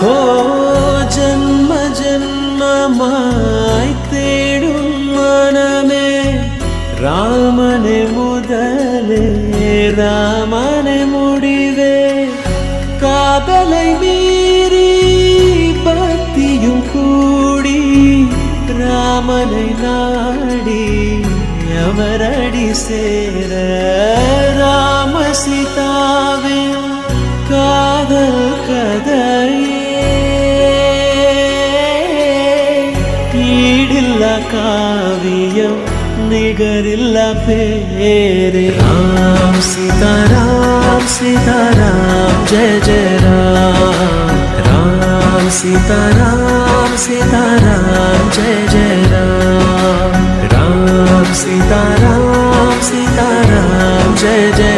ஓ ஜன்ம ஜன்மமாய் தேடும் மனமே ராமனே முதலே ராமனே முடிவே காதலை மீறி பக்தியும் கூடி ராமனை நாடி அமரடி சேர ராம சீதாவின் காதல் கதையே ஈடில்லா காவியம் நிகரில்லா பேரே ராம் சீதாராம் சீதாராம் ஜெய ஜெய ராம் ராம் சீதாராம் சீதாராம் ஜெய ஜெய ராம் ராம் சீதாராம் சீதாராம் ஜெய ஜெய